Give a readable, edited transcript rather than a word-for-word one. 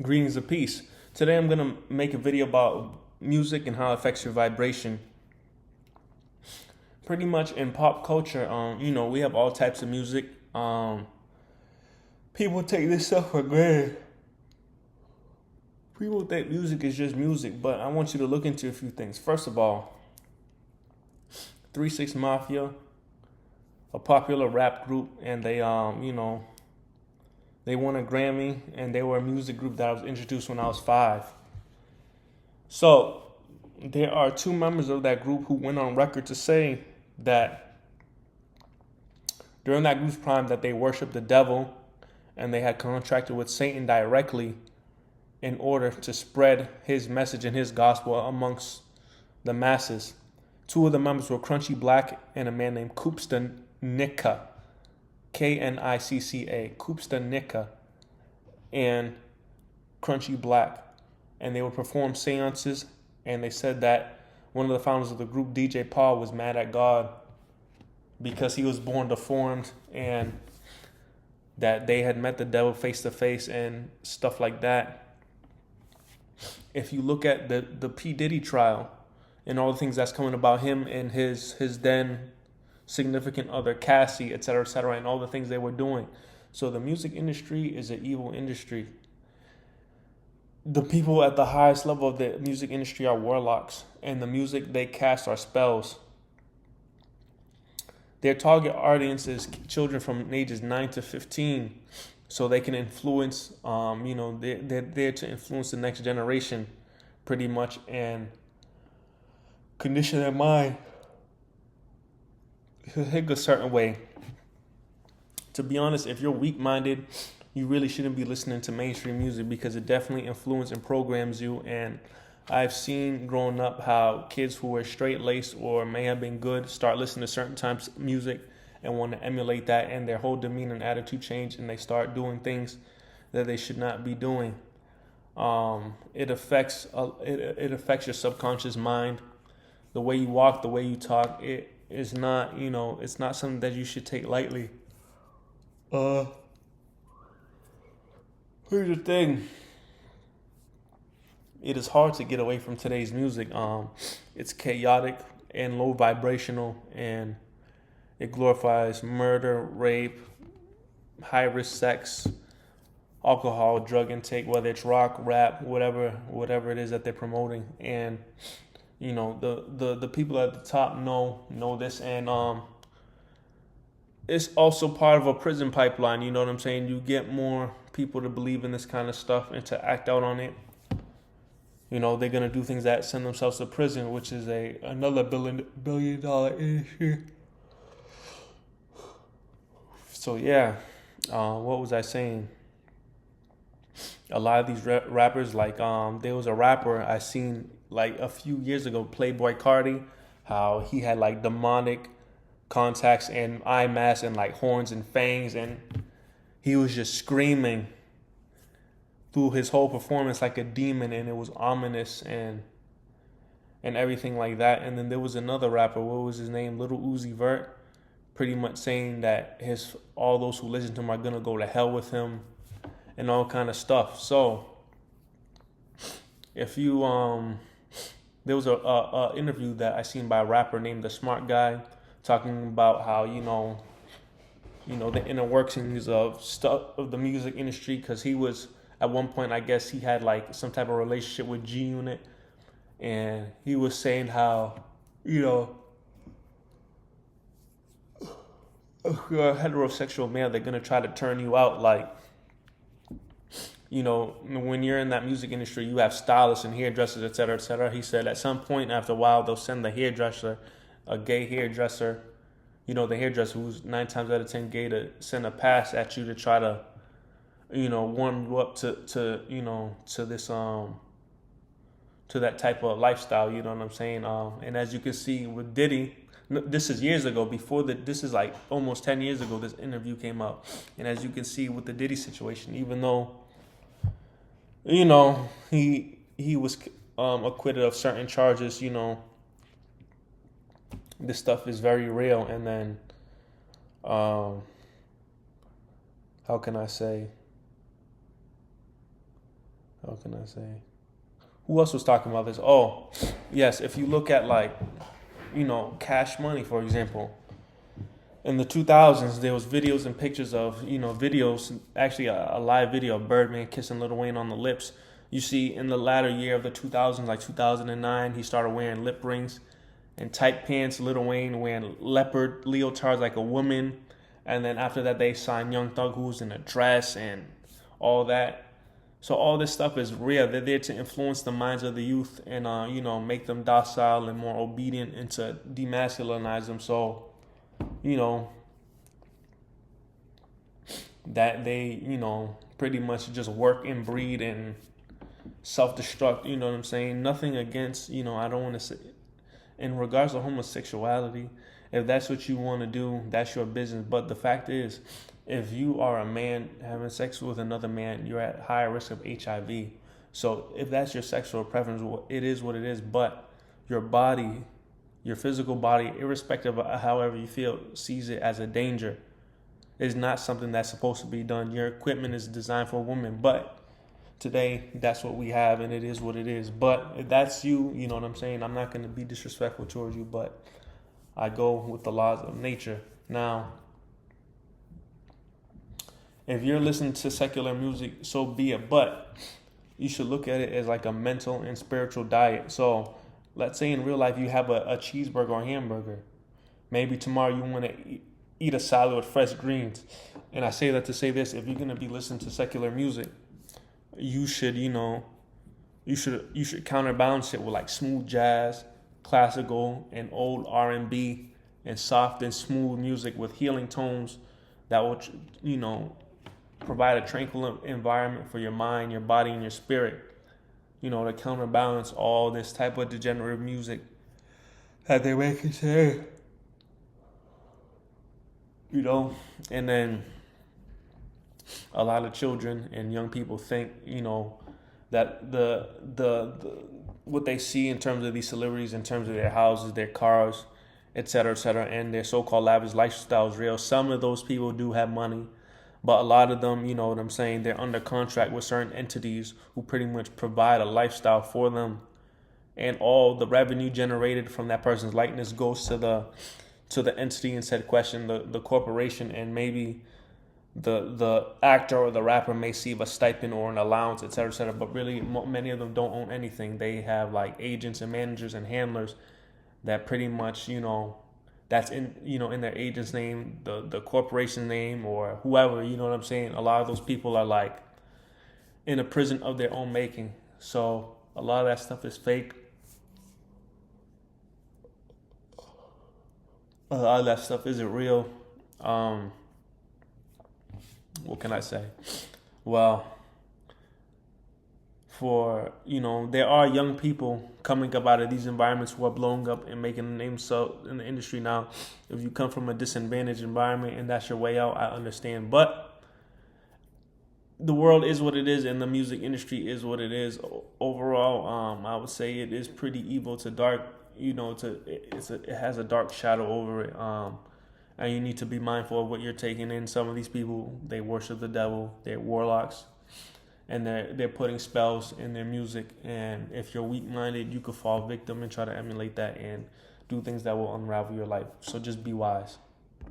Greetings of peace. Today I'm gonna make a video about music and how it affects your vibration. Pretty much in pop culture, we have all types of music. People take this stuff for granted. People think music is just music, but I want you to look into a few things. First of all, 3 6 Mafia, a popular rap group, and they won a Grammy, and they were a music group that I was introduced when I was 5. So there are 2 members of that group who went on record to say that during that group's prime that they worshiped the devil and they had contracted with Satan directly in order to spread his message and his gospel amongst the masses. 2 of the members were Crunchy Black and a man named Koopsta Nika, Knicca, Koopsta Nika, and Crunchy Black. And they would perform seances, and they said that one of the founders of the group, DJ Paul, was mad at God because he was born deformed and that they had met the devil face to face and stuff like that. If you look at the P. Diddy trial and all the things that's coming about him and his then significant other, Cassie, et cetera, and all the things they were doing. So the music industry is an evil industry. The people at the highest level of the music industry are warlocks, and the music they cast are spells. Their target audience is children from ages 9 to 15, so they can influence, they're there to influence the next generation pretty much and condition their mind to think a certain way. To be honest, if you're weak-minded, you really shouldn't be listening to mainstream music because it definitely influences and programs you. And I've seen growing up how kids who were straight-laced or may have been good start listening to certain types of music and want to emulate that, and their whole demeanor and attitude change, and they start doing things that they should not be doing. It affects your subconscious mind, the way you walk, the way you talk. It is not, it's not something that you should take lightly. Here's the thing. It is hard to get away from today's music. It's chaotic and low vibrational, and it glorifies murder, rape, high-risk sex, alcohol, drug intake, whether it's rock, rap, whatever it is that they're promoting. And the people at the top know this, and it's also part of a prison pipeline. You know what I'm saying? You get more people to believe in this kind of stuff and to act out on it. They're gonna do things that send themselves to prison, which is another billion dollar issue. So yeah, what was I saying? A lot of these rappers, like there was a rapper I seen like a few years ago, Playboy Cardi, how he had like demonic contacts and eye masks and like horns and fangs, and he was just screaming through his whole performance like a demon, and it was ominous and everything like that. And then there was another rapper, what was his name, Little Uzi Vert, pretty much saying that all those who listen to him are gonna go to hell with him and all kind of stuff. So if you there was a interview that I seen by a rapper named The Smart Guy, talking about how the inner workings of stuff of the music industry, because he was at one point, I guess he had like some type of relationship with G Unit, and he was saying how a heterosexual male, they're gonna try to turn you out. Like, when you're in that music industry, you have stylists and hairdressers, et cetera, et cetera. He said at some point after a while, they'll send the hairdresser, a gay hairdresser, the hairdresser who's 9 times out of 10 gay, to send a pass at you to try to, warm you up to this, to that type of lifestyle, you know what I'm saying? And as you can see with Diddy, this is years ago, this is like almost 10 years ago, this interview came out. And as you can see with the Diddy situation, even though, he was acquitted of certain charges, this stuff is very real. And then, how can I say? how can I say? Who else was talking about this? Oh, yes. If you look at like, Cash Money, for example, in the 2000s, there was videos and pictures of, videos, actually a live video of Birdman kissing Lil Wayne on the lips. You see in the latter year of the 2000s, like 2009, he started wearing lip rings and tight pants. Lil Wayne wearing leopard leotards like a woman. And then after that, they signed Young Thug, who was in a dress and all that. So all this stuff is real. They're there to influence the minds of the youth and, make them docile and more obedient and to demasculinize them. So, you know, that they, pretty much just work and breed and self-destruct, you know what I'm saying? Nothing against, I don't want to say, in regards to homosexuality, if that's what you want to do, that's your business. But the fact is, if you are a man having sex with another man, you're at higher risk of HIV. So if that's your sexual preference, it is what it is. But your body, your physical body, irrespective of however you feel, sees it as a danger. It's not something that's supposed to be done. Your equipment is designed for a woman, but today that's what we have, and it is what it is. But if that's you, you know what I'm saying? I'm not going to be disrespectful towards you, but I go with the laws of nature. Now, if you're listening to secular music, so be it. But you should look at it as like a mental and spiritual diet. So let's say in real life you have a cheeseburger or hamburger. Maybe tomorrow you want to eat a salad with fresh greens. And I say that to say this: if you're going to be listening to secular music, you should, you should counterbalance it with like smooth jazz, classical, and old R&B, and soft and smooth music with healing tones that will, provide a tranquil environment for your mind, your body, and your spirit, to counterbalance all this type of degenerative music that they make today. And then a lot of children and young people think, that the what they see in terms of these celebrities, in terms of their houses, their cars, et cetera, and their so-called lavish lifestyle is real. Some of those people do have money, but a lot of them, you know what I'm saying, they're under contract with certain entities who pretty much provide a lifestyle for them. And all the revenue generated from that person's likeness goes to the entity in said question, the corporation, and maybe the actor or the rapper may receive a stipend or an allowance, et cetera, but really many of them don't own anything. They have like agents and managers and handlers that pretty much, that's in their agent's name, the corporation name, or whoever, you know what I'm saying? A lot of those people are like in a prison of their own making. So a lot of that stuff is fake. A lot of that stuff isn't real. What can I say? Well, there are young people coming up out of these environments who are blowing up and making a name so in the industry. Now, if you come from a disadvantaged environment and that's your way out, I understand. But the world is what it is, and the music industry is what it is. Overall, I would say it is pretty evil to dark. It has a dark shadow over it. And you need to be mindful of what you're taking in. Some of these people, they worship the devil. They're warlocks. And they're putting spells in their music. And if you're weak-minded, you could fall victim and try to emulate that and do things that will unravel your life. So just be wise.